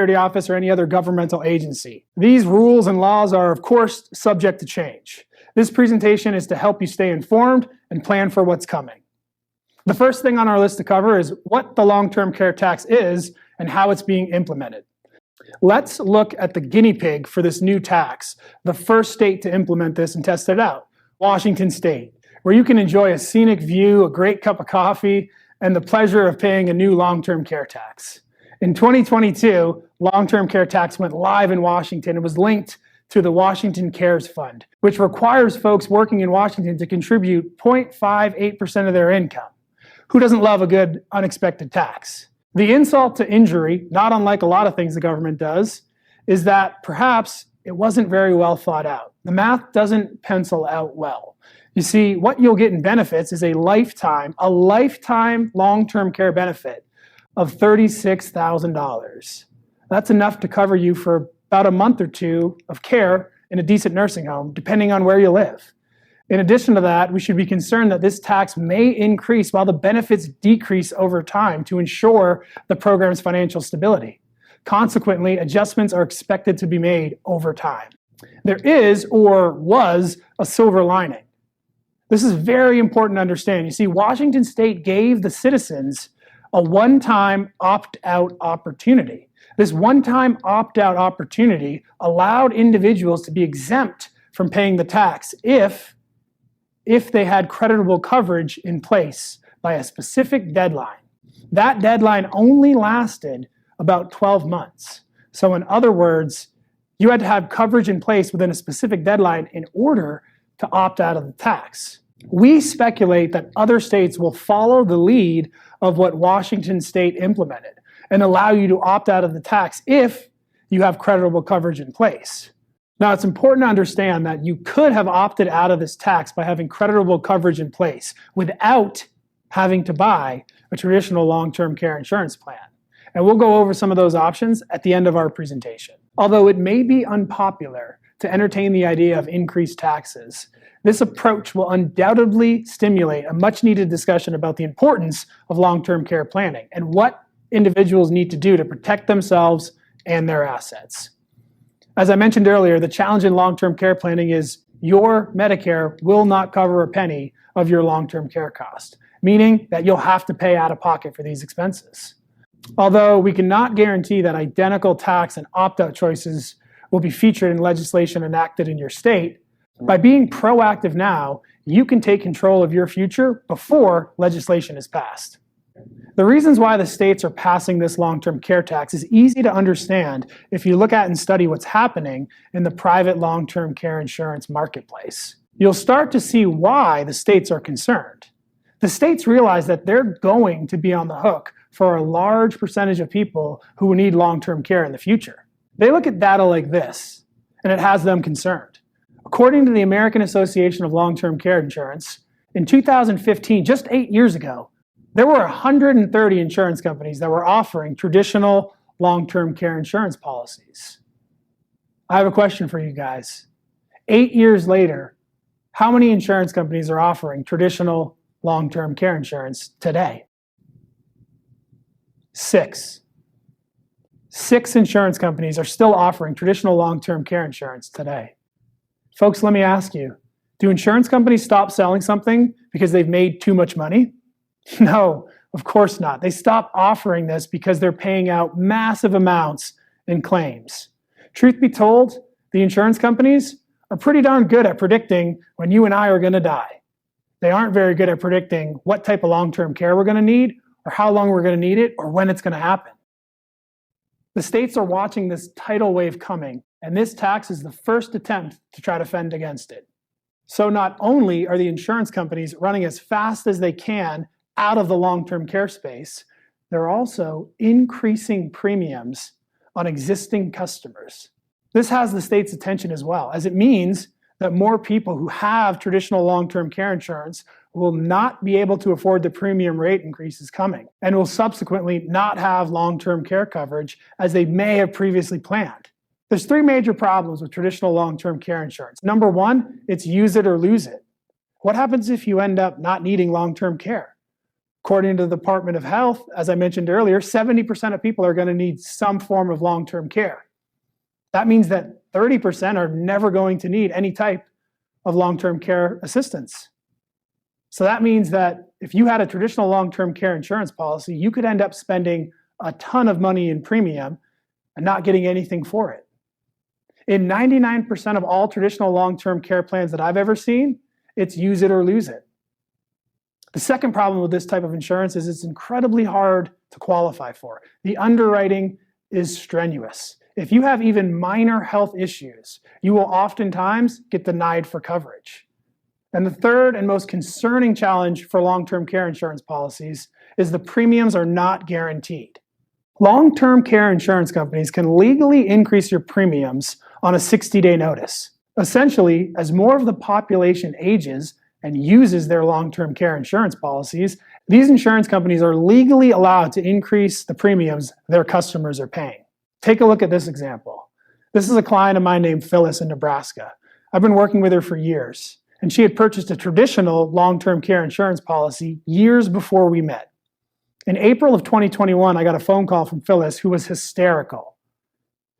Security Office or any other governmental agency. These rules and laws are, of course, subject to change. This presentation is to help you stay informed and plan for what's coming. The first thing on our list to cover is what the long-term care tax is and how it's being implemented. Let's look at the guinea pig for this new tax, the first state to implement this and test it out, Washington State, where you can enjoy a scenic view, a great cup of coffee, and the pleasure of paying a new long-term care tax. In 2022, long-term care tax went live in Washington and was linked to the Washington Cares Fund, which requires folks working in Washington to contribute 0.58% of their income. Who doesn't love a good unexpected tax? The insult to injury, not unlike a lot of things the government does, is that perhaps it wasn't very well thought out. The math doesn't pencil out well. You see, what you'll get in benefits is a lifetime long-term care benefit of $36,000. That's enough to cover you for about a month or two of care in a decent nursing home, depending on where you live. In addition to that, we should be concerned that this tax may increase while the benefits decrease over time to ensure the program's financial stability. Consequently, adjustments are expected to be made over time. There is, or was, a silver lining. This is very important to understand. You see, Washington State gave the citizens a one-time opt-out opportunity. This one-time opt-out opportunity allowed individuals to be exempt from paying the tax if they had creditable coverage in place by a specific deadline. That deadline only lasted about 12 months. So in other words, you had to have coverage in place within a specific deadline in order to opt out of the tax. We speculate that other states will follow the lead of what Washington State implemented and allow you to opt out of the tax if you have creditable coverage in place. Now, it's important to understand that you could have opted out of this tax by having creditable coverage in place without having to buy a traditional long-term care insurance plan. And we'll go over some of those options at the end of our presentation. Although it may be unpopular to entertain the idea of increased taxes, this approach will undoubtedly stimulate a much-needed discussion about the importance of long-term care planning and what individuals need to do to protect themselves and their assets. As I mentioned earlier, the challenge in long-term care planning is your Medicare will not cover a penny of your long-term care cost, meaning that you'll have to pay out of pocket for these expenses. Although we cannot guarantee that identical tax and opt-out choices will be featured in legislation enacted in your state, by being proactive now, you can take control of your future before legislation is passed. The reasons why the states are passing this long-term care tax is easy to understand if you look at and study what's happening in the private long-term care insurance marketplace. You'll start to see why the states are concerned. The states realize that they're going to be on the hook for a large percentage of people who need long-term care in the future. They look at data like this, and it has them concerned. According to the American Association of Long-Term Care Insurance, in 2015, just 8 years ago, there were 130 insurance companies that were offering traditional long-term care insurance policies. I have a question for you guys. 8 years later, how many insurance companies are offering traditional long-term care insurance today? 6. 6 insurance companies are still offering traditional long-term care insurance today. Folks, let me ask you, do insurance companies stop selling something because they've made too much money? No, of course not. They stop offering this because they're paying out massive amounts in claims. Truth be told, the insurance companies are pretty darn good at predicting when you and I are going to die. They aren't very good at predicting what type of long-term care we're going to need, or how long we're going to need it, or when it's going to happen. The states are watching this tidal wave coming, and this tax is the first attempt to try to fend against it. So not only are the insurance companies running as fast as they can out of the long-term care space, they're also increasing premiums on existing customers. This has the state's attention as well, as it means that more people who have traditional long-term care insurance will not be able to afford the premium rate increases coming, and will subsequently not have long-term care coverage as they may have previously planned. There's 3 major problems with traditional long-term care insurance. Number 1, it's use it or lose it. What happens if you end up not needing long-term care? According to the Department of Health, as I mentioned earlier, 70% of people are going to need some form of long-term care. That means that 30% are never going to need any type of long-term care assistance. So that means that if you had a traditional long-term care insurance policy, you could end up spending a ton of money in premium and not getting anything for it. In 99% of all traditional long-term care plans that I've ever seen, it's use it or lose it. The second problem with this type of insurance is it's incredibly hard to qualify for. The underwriting is strenuous. If you have even minor health issues, you will oftentimes get denied for coverage. And the third and most concerning challenge for long-term care insurance policies is the premiums are not guaranteed. Long-term care insurance companies can legally increase your premiums on a 60-day notice. Essentially, as more of the population ages and uses their long-term care insurance policies, these insurance companies are legally allowed to increase the premiums their customers are paying. Take a look at this example. This is a client of mine named Phyllis in Nebraska. I've been working with her for years, and she had purchased a traditional long-term care insurance policy years before we met. In April of 2021, I got a phone call from Phyllis who was hysterical.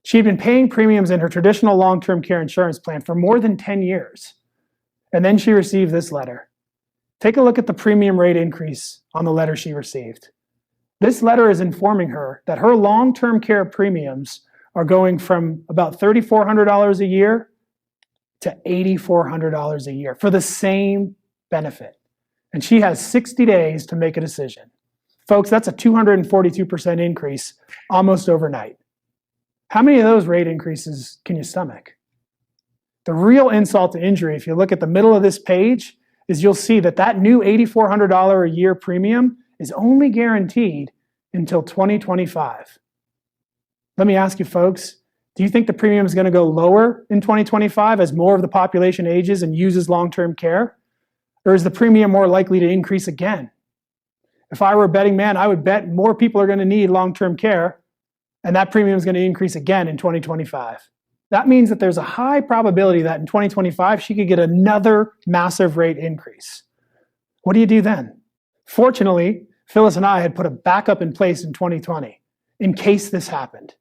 She had been paying premiums in her traditional long-term care insurance plan for more than 10 years. And then she received this letter. Take a look at the premium rate increase on the letter she received. This letter is informing her that her long-term care premiums are going from about $3,400 a year to $8,400 a year for the same benefit. And she has 60 days to make a decision. Folks, that's a 242% increase almost overnight. How many of those rate increases can you stomach? The real insult to injury, if you look at the middle of this page, is you'll see that that new $8,400 a year premium is only guaranteed until 2025. Let me ask you folks, do you think the premium is going to go lower in 2025 as more of the population ages and uses long-term care? Or is the premium more likely to increase again? If I were a betting man, I would bet more people are going to need long-term care, and that premium is going to increase again in 2025. That means that there's a high probability that in 2025, she could get another massive rate increase. What do you do then? Fortunately, Phyllis and I had put a backup in place in 2020 in case this happened.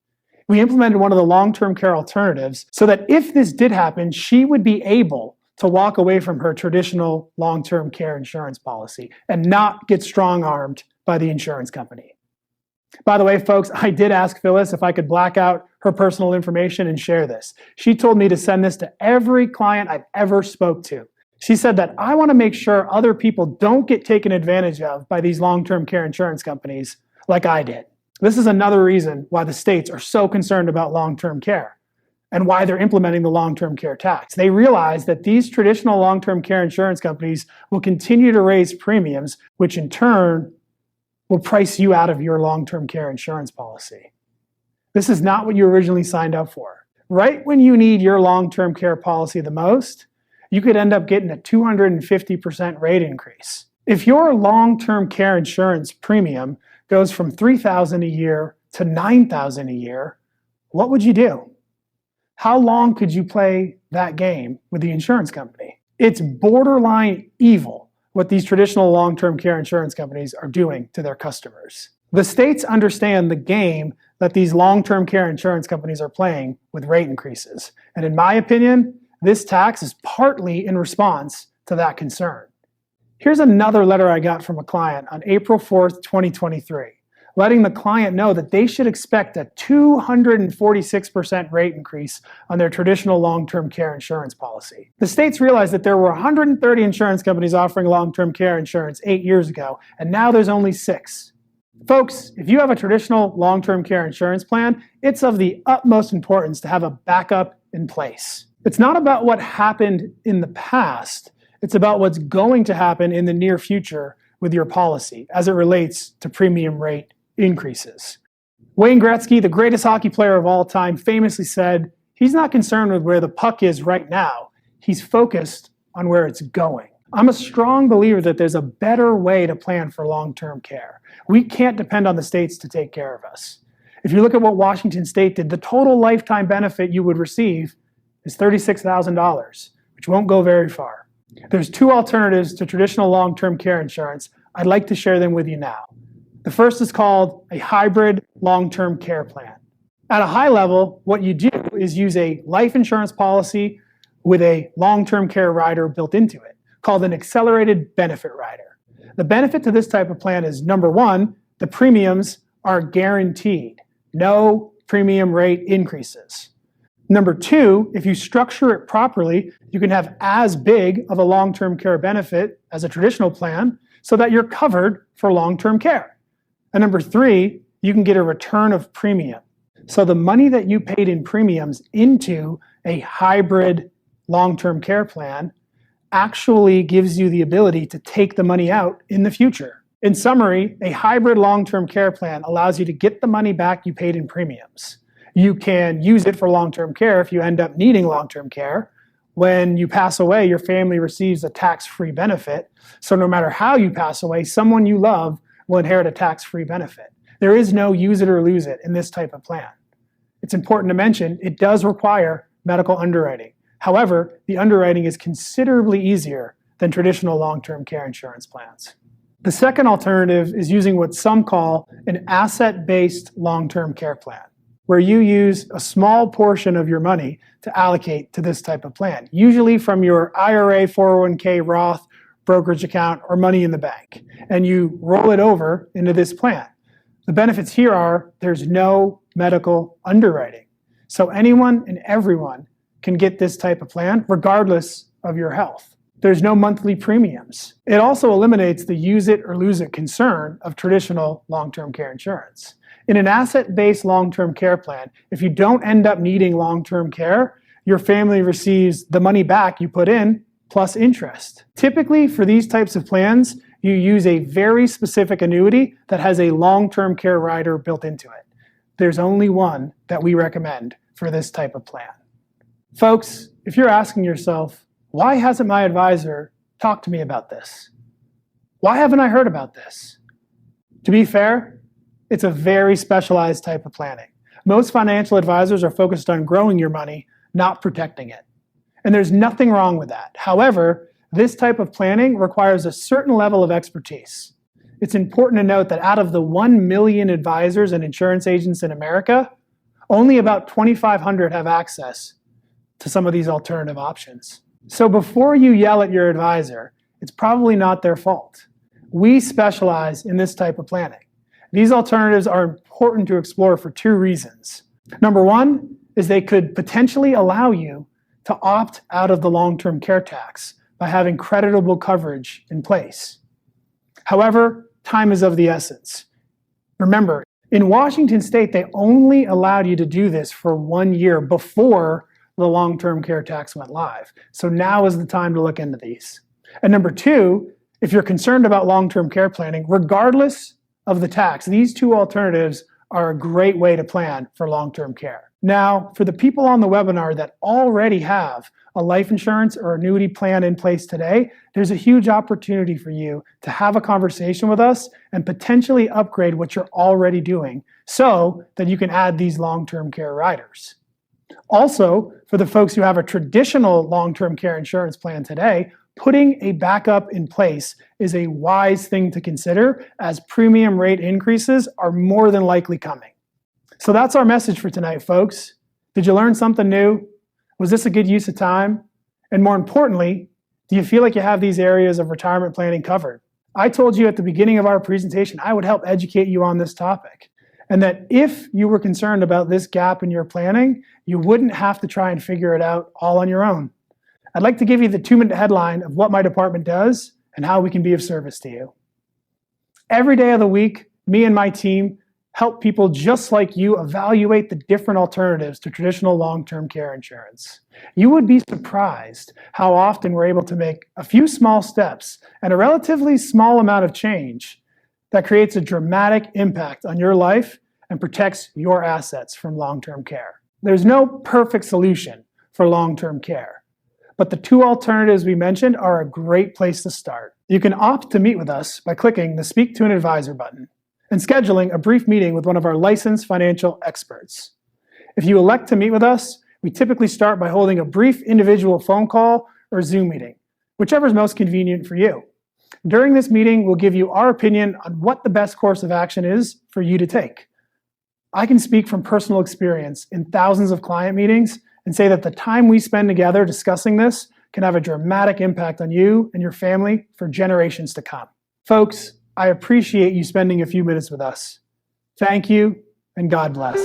We implemented one of the long-term care alternatives so that if this did happen, she would be able to walk away from her traditional long-term care insurance policy and not get strong-armed by the insurance company. By the way, folks, I did ask Phyllis if I could black out her personal information and share this. She told me to send this to every client I've ever spoke to. She said that I want to make sure other people don't get taken advantage of by these long-term care insurance companies like I did. This is another reason why the states are so concerned about long-term care and why they're implementing the long-term care tax. They realize that these traditional long-term care insurance companies will continue to raise premiums, which in turn will price you out of your long-term care insurance policy. This is not what you originally signed up for. Right when you need your long-term care policy the most, you could end up getting a 250% rate increase. If your long-term care insurance premium goes from $3,000 a year to $9,000 a year, what would you do? How long could you play that game with the insurance company? It's borderline evil what these traditional long-term care insurance companies are doing to their customers. The states understand the game that these long-term care insurance companies are playing with rate increases. And in my opinion, this tax is partly in response to that concern. Here's another letter I got from a client on April 4th, 2023, letting the client know that they should expect a 246% rate increase on their traditional long-term care insurance policy. The states realized that there were 130 insurance companies offering long-term care insurance 8 years ago, and now there's only 6. Folks, if you have a traditional long-term care insurance plan, it's of the utmost importance to have a backup in place. It's not about what happened in the past. It's about what's going to happen in the near future with your policy as it relates to premium rate increases. Wayne Gretzky, the greatest hockey player of all time, famously said, he's not concerned with where the puck is right now. He's focused on where it's going. I'm a strong believer that there's a better way to plan for long-term care. We can't depend on the states to take care of us. If you look at what Washington State did, the total lifetime benefit you would receive is $36,000, which won't go very far. There's 2 alternatives to traditional long-term care insurance I'd like to share them with you now. The first is called a hybrid long-term care plan. At a high level, what you do is use a life insurance policy with a long-term care rider built into it, called an accelerated benefit rider. The benefit to this type of plan is, number one, the premiums are guaranteed. No premium rate increases. Number two, if you structure it properly, you can have as big of a long-term care benefit as a traditional plan so that you're covered for long-term care. And number three, you can get a return of premium. So the money that you paid in premiums into a hybrid long-term care plan actually gives you the ability to take the money out in the future. In summary, a hybrid long-term care plan allows you to get the money back you paid in premiums. You can use it for long-term care if you end up needing long-term care. When you pass away, your family receives a tax-free benefit. So no matter how you pass away, someone you love will inherit a tax-free benefit. There is no use it or lose it in this type of plan. It's important to mention it does require medical underwriting. However, the underwriting is considerably easier than traditional long-term care insurance plans. The second alternative is using what some call an asset-based long-term care plan, where you use a small portion of your money to allocate to this type of plan, usually from your IRA, 401k, Roth, brokerage account, or money in the bank, and you roll it over into this plan. The benefits here are there's no medical underwriting. So anyone and everyone can get this type of plan regardless of your health. There's no monthly premiums. It also eliminates the use it or lose it concern of traditional long-term care insurance. In an asset-based long-term care plan, if you don't end up needing long-term care, your family receives the money back you put in plus interest. Typically, for these types of plans, you use a very specific annuity that has a long-term care rider built into it. There's only one that we recommend for this type of plan. Folks, if you're asking yourself, why hasn't my advisor talked to me about this? Why haven't I heard about this? To be fair, it's a very specialized type of planning. Most financial advisors are focused on growing your money, not protecting it. And there's nothing wrong with that. However, this type of planning requires a certain level of expertise. It's important to note that out of the 1 million advisors and insurance agents in America, only about 2,500 have access to some of these alternative options. So before you yell at your advisor, it's probably not their fault. We specialize in this type of planning. These alternatives are important to explore for two reasons. Number one is they could potentially allow you to opt out of the long-term care tax by having creditable coverage in place. However, time is of the essence. Remember, in Washington State, they only allowed you to do this for 1 year before the long-term care tax went live. So now is the time to look into these. And number two, if you're concerned about long-term care planning, regardless of the tax, these two alternatives are a great way to plan for long-term care. Now, for the people on the webinar that already have a life insurance or annuity plan in place today, there's a huge opportunity for you to have a conversation with us and potentially upgrade what you're already doing so that you can add these long-term care riders. Also, for the folks who have a traditional long-term care insurance plan today, putting a backup in place is a wise thing to consider as premium rate increases are more than likely coming. So that's our message for tonight, folks. Did you learn something new? Was this a good use of time? And more importantly, do you feel like you have these areas of retirement planning covered? I told you at the beginning of our presentation I would help educate you on this topic, and that if you were concerned about this gap in your planning, you wouldn't have to try and figure it out all on your own. I'd like to give you the 2-minute headline of what my department does and how we can be of service to you. Every day of the week, me and my team help people just like you evaluate the different alternatives to traditional long-term care insurance. You would be surprised how often we're able to make a few small steps and a relatively small amount of change that creates a dramatic impact on your life and protects your assets from long-term care. There's no perfect solution for long-term care, but the two alternatives we mentioned are a great place to start. You can opt to meet with us by clicking the Speak to an Advisor button and scheduling a brief meeting with one of our licensed financial experts. If you elect to meet with us, we typically start by holding a brief individual phone call or Zoom meeting, whichever is most convenient for you. During this meeting, we'll give you our opinion on what the best course of action is for you to take. I can speak from personal experience in thousands of client meetings and say that the time we spend together discussing this can have a dramatic impact on you and your family for generations to come. Folks, I appreciate you spending a few minutes with us. Thank you, and God bless.